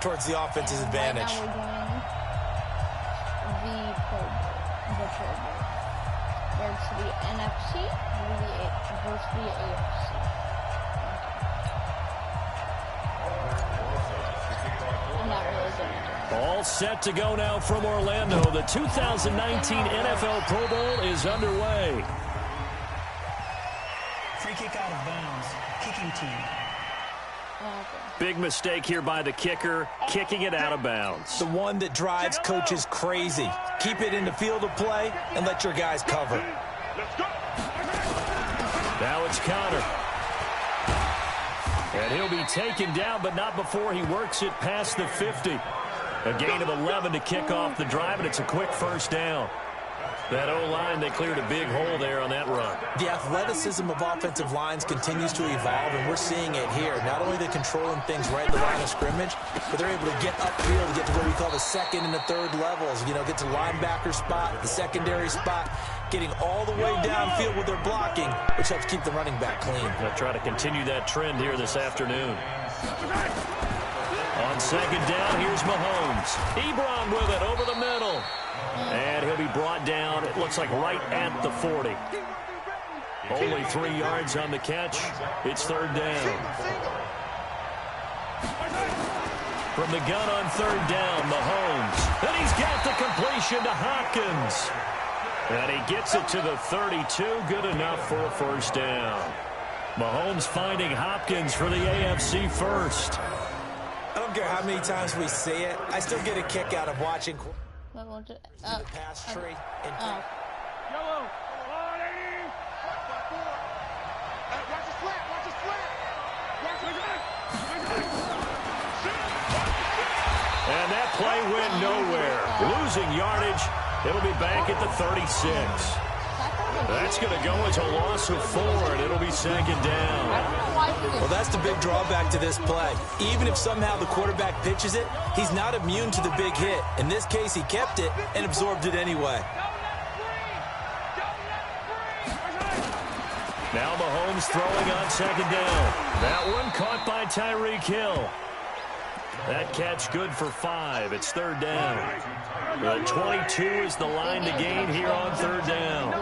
towards the offense's advantage. Right now we're doing the Pro Bowl. Where it's the NFC versus the AFC. I'm not really good at it. All set to go now from Orlando. The 2019 NFL Pro Bowl is underway. Free kick out of bounds. Kicking team. Big mistake here by the kicker, kicking it out of bounds. The one that drives coaches crazy. Keep it in the field of play and let your guys cover. Now it's Connor. And he'll be taken down, but not before he works it past the 50. A gain of 11 to kick off the drive, and it's a quick first down. That O-line, they cleared a big hole there on that run. The athleticism of offensive lines continues to evolve, and we're seeing it here. Not only are they controlling things right at the line of scrimmage, but they're able to get upfield to get to what we call the second and the third levels. You know, get to linebacker spot, the secondary spot, getting all the way downfield with their blocking, which helps keep the running back clean. They'll try to continue that trend here this afternoon. On second down, here's Mahomes. Ebron with it over the middle. And he'll be brought down, it looks like right at the 40. Only 3 yards on the catch. It's third down. From the gun on third down, Mahomes. And he's got the completion to Hopkins. And he gets it to the 32. Good enough for a first down. Mahomes finding Hopkins for the AFC first. I don't care how many times we see it. I still get a kick out of watching the pass tree. And Yellow. Watch the slap. Watch the slap. And that play went nowhere. Losing yardage. It'll be back at the 36. That's going to go as a loss of 4, and it'll be second down. Well, that's the big drawback to this play. Even if somehow the quarterback pitches it, he's not immune to the big hit. In this case, he kept it and absorbed it anyway. Now Mahomes throwing on second down. That one caught by Tyreek Hill. That catch good for 5. It's third down. The 22 is the line to gain here on third down.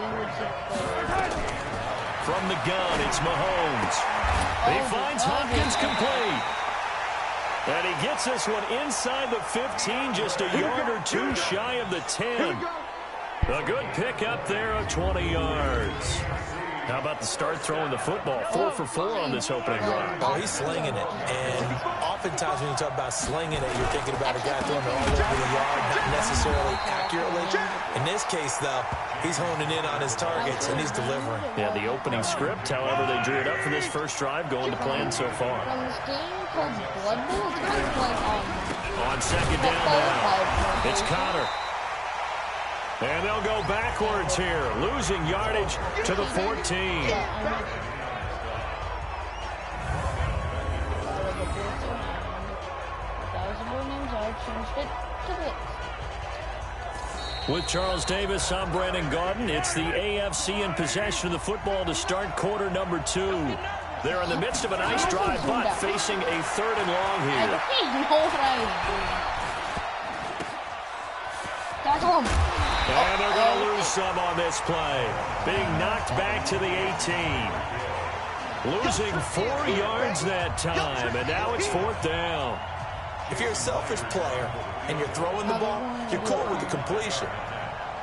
From the gun, it's Mahomes. He finds Hopkins complete. And he gets this one inside the 15, just a yard or 2 shy of the 10. A good pickup there of 20 yards. How about the start throwing the football? 4 for 4 on this opening drive. Oh, he's slinging it. And oftentimes when you talk about slinging it, you're thinking about a guy throwing it all over the yard, not necessarily accurately. In this case, though, he's honing in on his targets, and he's delivering. Yeah, the opening script, however, they drew it up for this first drive, going to plan so far. From this game called Blood Bowl, it's kind of like on second down now, it's Connor. And they'll go backwards here, losing yardage to the 14. With Charles Davis, I'm Brandon Garden. It's the AFC in possession of the football to start quarter number 2. They're in the midst of a nice drive, but facing a third and long here. And they're going to lose some on this play. Being knocked back to the 18. Losing 4 yards that time, and now it's fourth down. If you're a selfish player and you're throwing the ball, you're cool with the completion.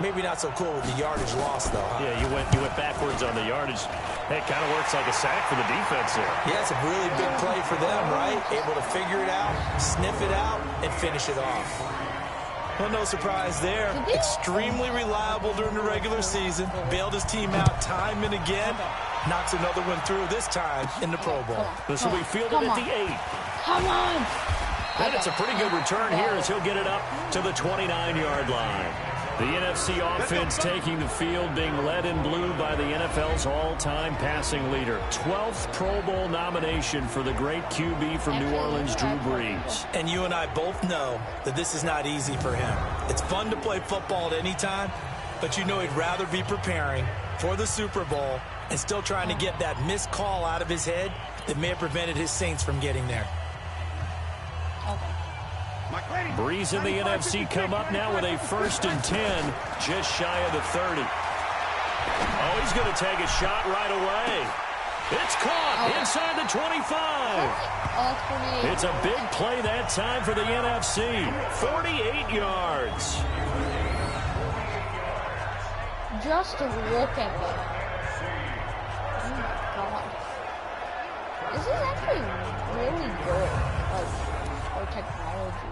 Maybe not so cool with the yardage loss, though, huh? Yeah, you went backwards on the yardage. Hey, it kind of works like a sack for the defense there. Yeah, it's a really big play for them, right? Able to figure it out, sniff it out, and finish it off. Well, no surprise there. Extremely reliable during the regular season. Bailed his team out time and again. Knocks another one through, this time in the Pro Bowl. This will be fielded at the 8. Come on. And it's a pretty good return here as he'll get it up to the 29-yard line. The NFC offense taking the field, being led in blue by the NFL's all-time passing leader. 12th Pro Bowl nomination for the great QB from New Orleans, Drew Brees. And you and I both know that this is not easy for him. It's fun to play football at any time, but you know he'd rather be preparing for the Super Bowl and still trying to get that missed call out of his head that may have prevented his Saints from getting there. Okay. Breeze and the NFC come up now with a 1st and 10, just shy of the 30. Oh, he's going to take a shot right away. It's caught inside the 25. It's a big play that time for the NFC. 48 yards. Just look at it. Oh my god. This is actually really good. Like, for technology.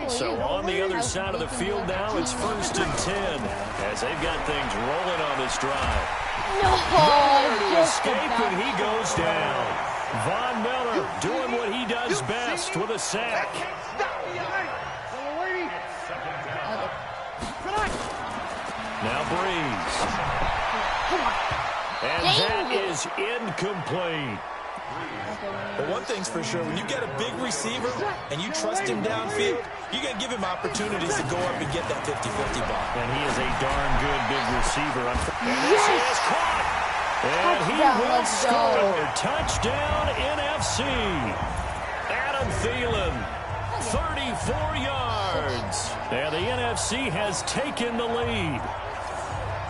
So on the other side of the field now, it's 1st and 10 as they've got things rolling on this drive. No, to escape and he goes down. Von Miller doing what he does best with a sack. Now Breeze. And that is incomplete. But one thing's for sure, when you get a big receiver and you trust him downfield, you're going to give him opportunities to go up and get that 50-50 ball. And he is a darn good big receiver. And this is caught. And he will score. Touchdown, NFC. Adam Thielen, 34 yards. And the NFC has taken the lead.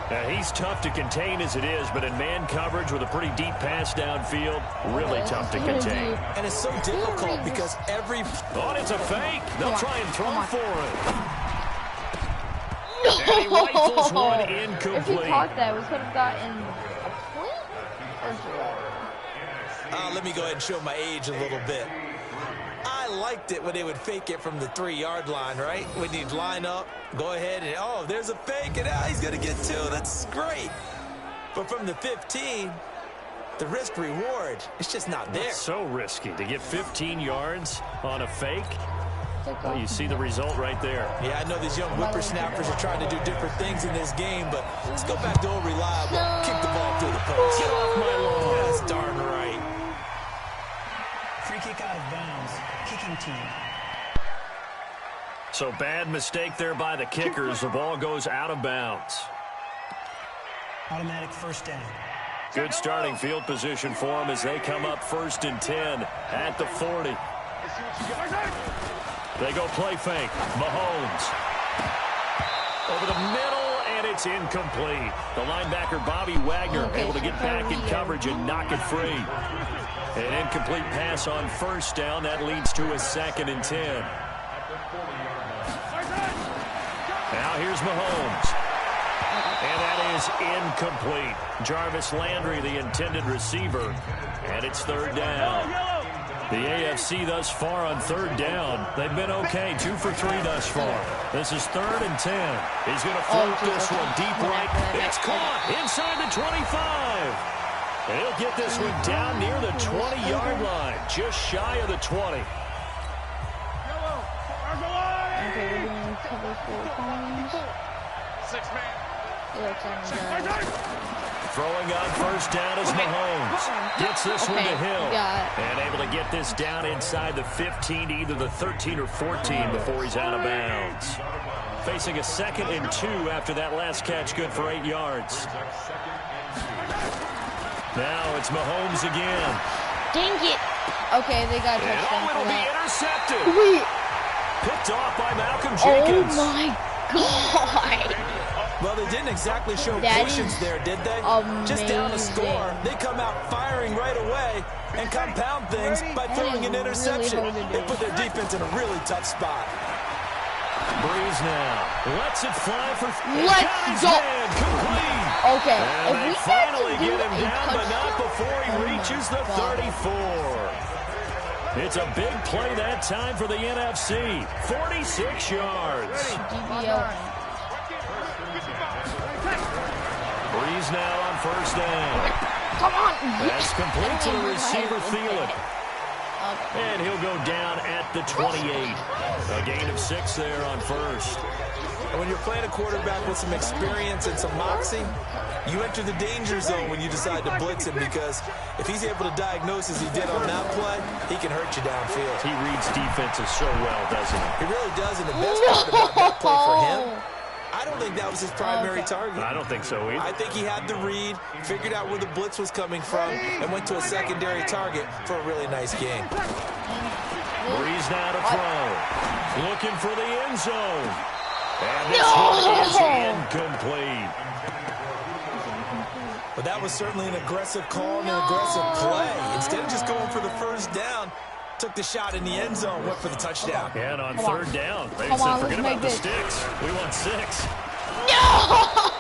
Now, he's tough to contain as it is, but in man coverage with a pretty deep pass downfield, really tough to contain. And it's so difficult because every... Oh, it's a fake. They'll try and throw for it. And he rifles one incomplete. If he caught that, we could have gotten a point or two. Let me go ahead and show my age a little bit. I liked it when they would fake it from the 3-yard line, right? When you'd line up, go ahead and, oh, there's a fake, and he's going to get 2. That's great. But from the 15, the risk-reward, it's just not there. It's so risky to get 15 yards on a fake. Well, you see the result right there. Yeah, I know these young whippersnappers are trying to do different things in this game, but let's go back to old reliable. Kick the ball through the post. Get off my lawn. That's darn right. Free kick out of bounds. Kicking team. So bad mistake there by the kickers. The ball goes out of bounds. Automatic 1st down. Good starting field position for them as they come up 1st and 10 at the 40. They go play fake. Mahomes. Over the middle, and it's incomplete. The linebacker, Bobby Wagner, able to get back in coverage and knock it free. An incomplete pass on 1st down. That leads to a 2nd and 10. Now here's Mahomes. And that is incomplete. Jarvis Landry, the intended receiver. And it's 3rd down. The AFC thus far on 3rd down. They've been okay. 2 for 3 thus far. This is 3rd and 10. He's going to float this one deep right. It's caught inside the 25. And he'll get this one down near the 20-yard line, just shy of the 20. Okay, we're doing cover 4 times. 6-man. Throwing on 1st down is Mahomes. Gets this one to Hill. And able to get this down inside the 15 to either the 13 or 14 before he's out of bounds. Facing a 2nd and 2 after that last catch, good for 8 yards. Now it's Mahomes again. Dang it. Okay, they got a touchdown it'll for be that. intercepted. Wait. Picked off by Malcolm Jenkins. Oh my god. Well, they didn't exactly show patience there, did they? Amazing. Just down to score. They come out firing right away and compound things by throwing an interception. Really they put their defense in a really tough spot. Breeze now lets it fly for. Let's go. Complete. Okay, And if they we finally get get him down, but not before he reaches the 34. It's a big play that time for the NFC. 46 yards. Breeze now on 1st down. Come on. That's complete to the receiver, Thielen. And he'll go down at the 28. A gain of 6 there on 1st. And when you're playing a quarterback with some experience and some moxie, you enter the danger zone when you decide to blitz him, because if he's able to diagnose as he did on that play, he can hurt you downfield. He reads defenses so well, doesn't he? He really does, and the best part about that play for him, I don't think that was his primary target. I don't think so either. I think he had the read, figured out where the blitz was coming from, and went to a secondary target for a really nice game. Breeze now to throw. Looking for the end zone. And this one is incomplete. But that was certainly an aggressive call and an aggressive play. Instead of just going for the first down, took the shot in the end zone, went for the touchdown. And on third down, they said, forget about the sticks. We want 6. No!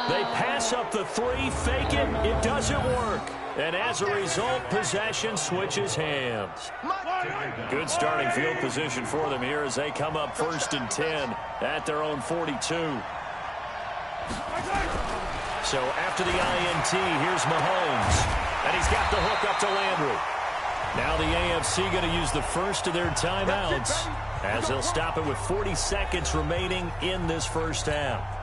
They pass up the 3, fake it. It doesn't work. And as a result, possession switches hands. Good starting field position for them here as they come up 1st and 10 at their own 42. So after the INT, here's Mahomes. And he's got the hook up to Landry. Now the AFC going to use the first of their timeouts as they'll stop it with 40 seconds remaining in this first half.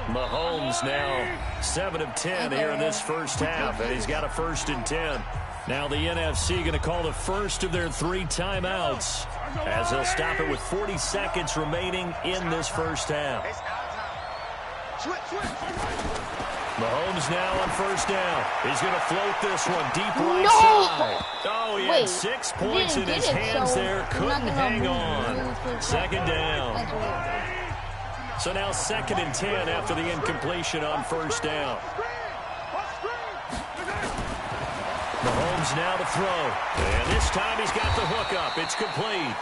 Mahomes now 7 of 10 here in this first half, and he's got a 1st and 10. Now the NFC going to call the first of their 3 timeouts as they'll stop it with 40 seconds remaining in this first half. Mahomes now on 1st down. He's going to float this one deep right side. Oh, he had 6 points in his hands there. Couldn't hang on. 2nd down. So now 2nd and 10 after the incompletion on 1st down. Mahomes now to throw. And this time he's got the hook up. It's complete.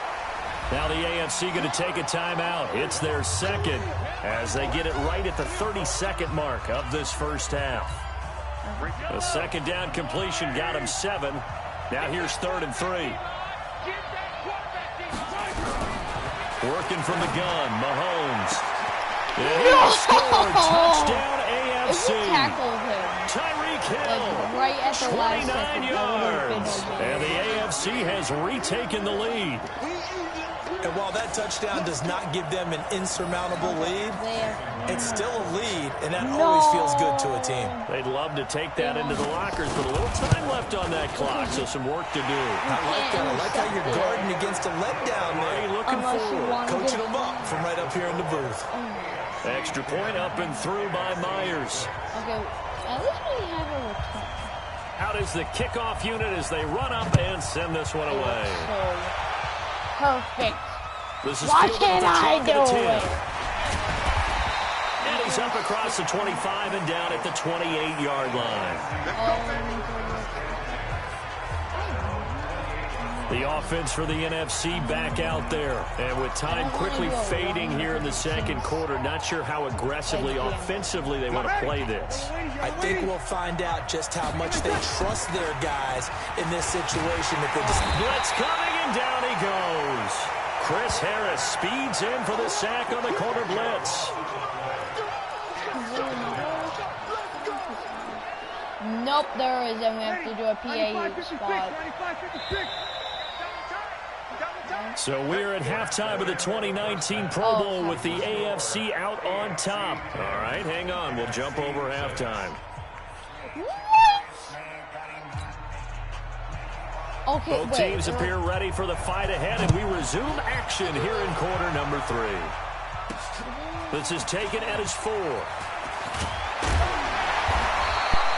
Now the AFC going to take a timeout. It's their 2nd as they get it right at the 32nd mark of this first half. The 2nd down completion got him 7. Now here's 3rd and 3. Working from the gun, Mahomes. And he scored. Touchdown AFC. Tyreek Hill, right at the 29 yards. And the AFC has retaken the lead. And while that touchdown does not give them an insurmountable lead, it's still a lead, and that always feels good to a team. They'd love to take that into the lockers, but a little time left on that clock, so some work to do. I like that. I like how you're guarding against a letdown there. Looking forward. Coaching them up from right up here in the booth. Extra point up and through by Myers. Okay, at least we have a return. Out is the kickoff unit as they run up and send this one away. Perfect. This is Why can't I do it? And he's up across the 25 and down at the 28-yard line. The offense for the NFC back out there. And with time quickly fading here in the 2nd quarter, not sure how aggressively, offensively they want to play this. I think we'll find out just how much they trust their guys in this situation. If they just... Blitz coming, and down he goes. Chris Harris speeds in for the sack on the corner blitz. Nope, there isn't. We have to do a PA spot. So we're at halftime of the 2019 Pro Bowl with the AFC out on top. All right, hang on. We'll jump over halftime. Okay, both teams appear ready for the fight ahead, and we resume action here in quarter number 3. This is taken at his 4.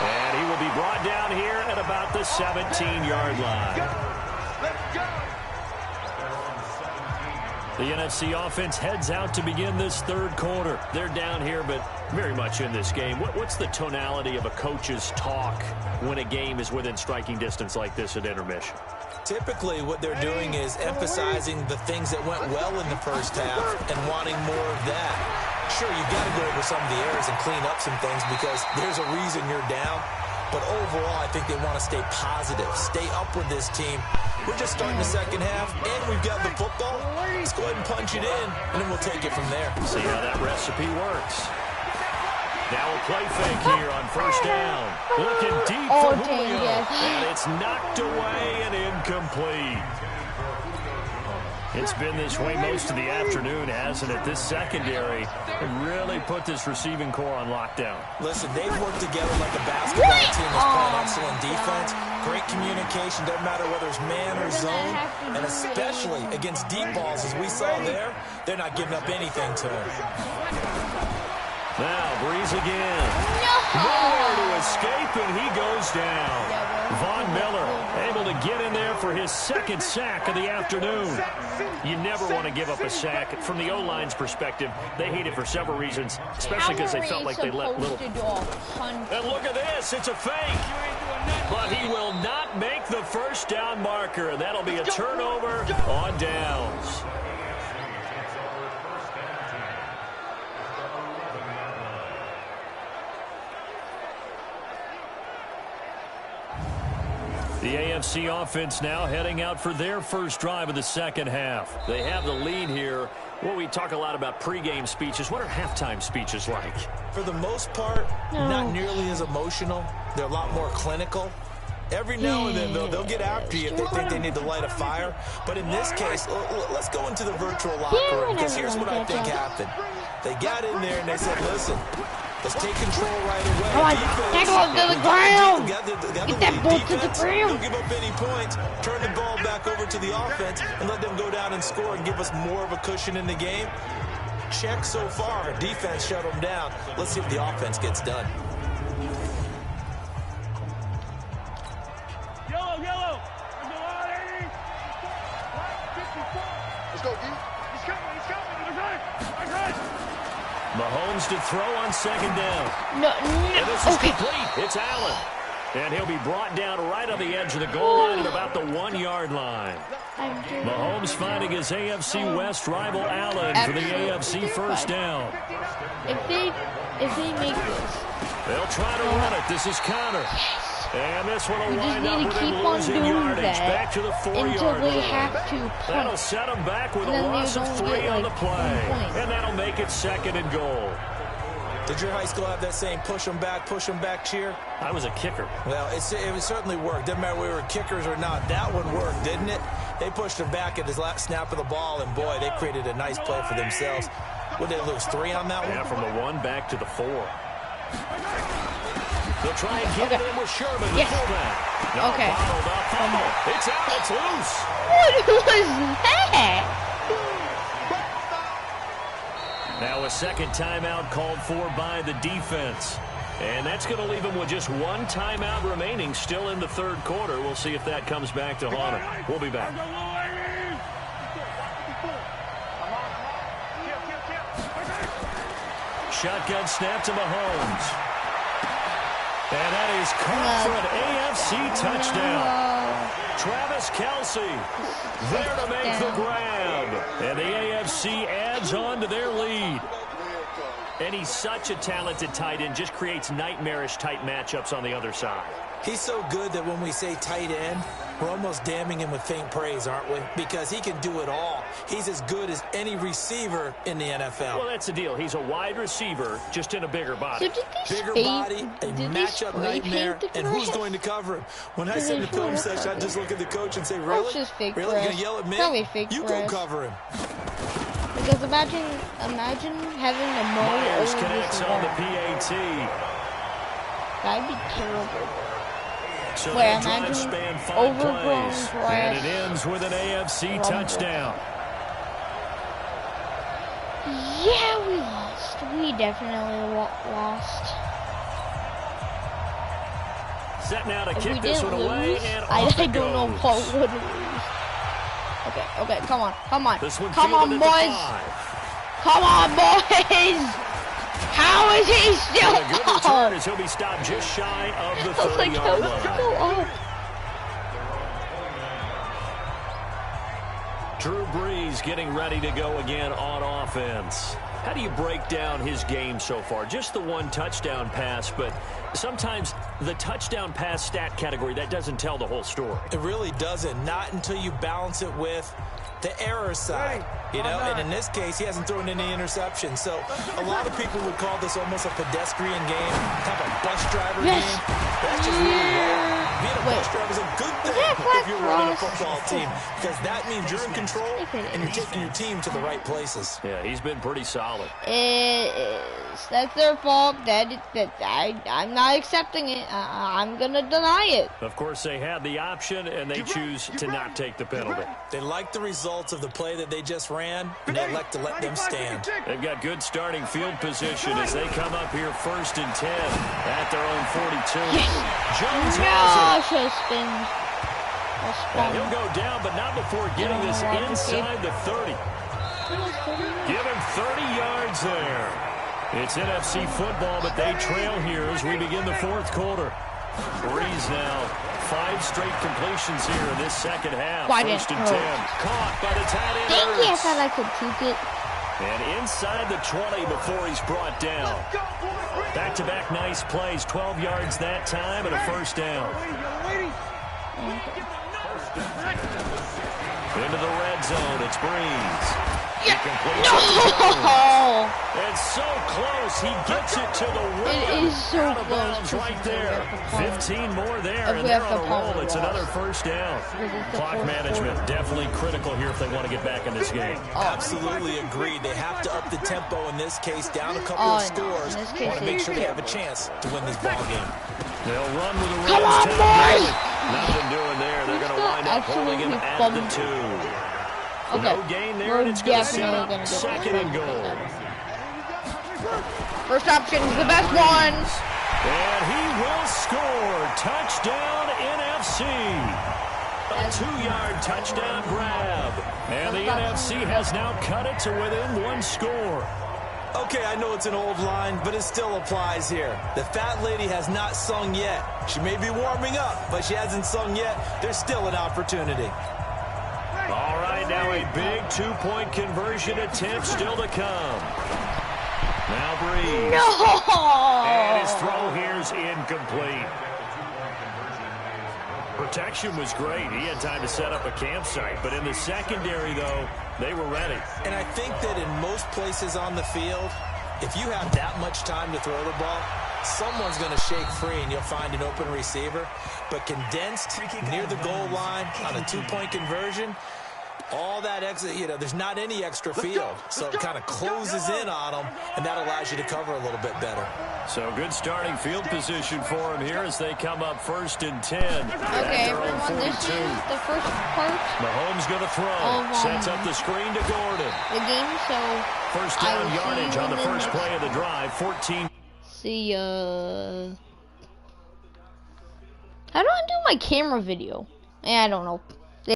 And he will be brought down here at about the 17-yard line. The NFC offense heads out to begin this 3rd quarter. They're down here, but very much in this game. What's the tonality of a coach's talk when a game is within striking distance like this at intermission? Typically, what they're doing is emphasizing the things that went well in the first half and wanting more of that. Sure, you've got to go over some of the errors and clean up some things because there's a reason you're down. But overall, I think they want to stay positive, stay up with this team. We're just starting the 2nd half, and we've got the football. Let's go ahead and punch it in, and then we'll take it from there. See how that recipe works. Now a play fake here on 1st down. Looking deep for Julio, and it's knocked away and incomplete. It's been this way most of the afternoon, hasn't it? This secondary really put this receiving core on lockdown. Listen, they've worked together like a basketball team that's playing excellent defense. Great communication, doesn't matter whether it's man or zone, and especially against deep balls, as we saw there, they're not giving up anything to him. Now, Breeze again. Nowhere to escape, and he goes down. Von Miller able to get in there for his second sack of the afternoon. You never want to give up a sack. From the O-line's perspective, they hate it for several reasons, especially because they felt like they let little... And look at this, it's a fake. But he will not make the first down marker. That'll be a turnover on downs. The AFC offense now heading out for their first drive of the second half. They have the lead here. Well, we talk a lot about pregame speeches. What are halftime speeches like? For the most part, not nearly as emotional. They're a lot more clinical. Every now and then, though, they'll get after you if they think they need to light a fire. But in this case, let's go into the virtual locker room, because here's what I think happened. They got in there and they said, listen, let's take control right away. Come on, tackle him to the ground. Get that ball to the ground. Don't give up any points. Turn the ball back over to the offense and let them go down and score and give us more of a cushion in the game. Check so far. Defense shut them down. Let's see if the offense gets done. Yellow. Let's go, D. He's coming. He's right. Mahomes to throw on second down. No. And this is complete. It's Allen. And he'll be brought down right on the edge of the goal line at about the 1-yard line. Mahomes finding his AFC West rival Allen for the AFC first down. If they make this, They'll try to run it. This is Connor. And this one will wind up with him losing yardage. Back to the 4-yard line. That'll set him back with a loss of 3 on the play. And that'll make it second and goal. Did your high school have that same push them back cheer? I was a kicker. Well, it certainly worked. Didn't matter whether we were kickers or not. That one worked, didn't it? They pushed him back at his last snap of the ball, and boy, they created a nice play for themselves. What did they lose, 3 on that one? Yeah, from the 1 back to the 4. They'll try and get it in with Sherman, the fullback. No, bottled up. It's out. It's loose. What was that? Now a second timeout called for by the defense. And that's going to leave them with just 1 timeout remaining still in the third quarter. We'll see if that comes back to haunt them. We'll be back. Shotgun snap to Mahomes. And that is caught for an AFC touchdown. Travis Kelce there to make the grab. And the AFC adds on to their lead. And he's such a talented tight end, just creates nightmarish-type matchups on the other side. He's so good that when we say tight end, we're almost damning him with faint praise, aren't we? Because he can do it all. He's as good as any receiver in the NFL. Well, that's the deal. He's a wide receiver, just in a bigger body. So bigger body, a matchup nightmare, and who's going to cover him? When I sit in the film session, I just look at the coach and say, really? Really? You're going to yell at me? You go cover him. Because imagine having a mow Myers over connects this on the wall. PAT. That'd be terrible. So Wait, that drive imagine span 5 overgrown plays. grass. And it ends with an AFC touchdown. Yeah, we lost. We definitely lost. Set now to If kick we this didn't one away, lose, and I off it don't know goes. what would lose. Okay, come on. This one Come on, fielded at the boys. 5. Come on, boys. How is he still And a good return as he'll be stopped just shy of the 30-yard line. Drew Brees getting ready to go again on offense. How do you break down his game so far? Just the 1 touchdown pass, but sometimes the touchdown pass stat category, that doesn't tell the whole story. It really doesn't. Not until you balance it with the error side, you know, and in this case, he hasn't thrown any interceptions. So a lot of people would call this almost a pedestrian game, kind of a bus driver game. That's just really wrong. Being a bus driver is a good thing if you're running a football team, because that means you're in control and you're taking your team to the right places. Yeah, he's been pretty solid. It is. That's their fault. I'm not accepting it. I'm going to deny it. Of course, they had the option, and they choose to not take the penalty. They like the results of the play that they just ran, and they elect to let them stand. They've got good starting field position as they come up here 1st and 10 at their own 42. Jones has it. Spins. And he'll go down, but not before getting this inside the 30. Give him 30 yards there. It's NFC football, but they trail here as we begin the 4th quarter. Breeze now. 5 straight completions here in this second half. 1st and 10. Caught by the tight end. Thank you. I thought I could keep it. And inside the 20 before he's brought down. Back-to-back nice plays. 12 yards that time and a 1st down. Into the red zone. It's Breeze. He completes it to Jones. It's so close. He gets it to the rim. It is so out of close. bounds right there. 15 more there, and they're on a roll. It's another 1st down. Clock management definitely critical here if they want to get back in this game. Absolutely agreed. They have to up the tempo in this case, down a couple of scores. Want to make sure they have a chance to win this ball game. They'll run with the Come Rams. on, boys! Nothing doing there. They're going to wind up holding him at the 2. Okay. No gain there, and it's going to set up 2nd and goal. First option is the best one. And he will score. Touchdown NFC. A 2-yard touchdown grab. And the NFC has now cut it to within 1 score. Okay, I know it's an old line, but it still applies here. The fat lady has not sung yet. She may be warming up, but she hasn't sung yet. There's still an opportunity. All right, now a big 2-point conversion attempt still to come. Now Breeze. No! And his throw here's incomplete. Protection was great. He had time to set up a campsite. But in the secondary, though, they were ready. And I think that in most places on the field, if you have that much time to throw the ball, someone's going to shake free and you'll find an open receiver. But condensed near the goal line on a 2-point conversion, all that exit, there's not any extra field. So it kind of closes in on them, and that allows you to cover a little bit better. So good starting field position for him here as they come up 1st and 10. Okay, everyone, this is the first part. Mahomes going to throw. Sets up the screen to Gordon. The game, so 1st down yardage on the first play of the drive. 14. See ya. How do I do my camera video? I don't know.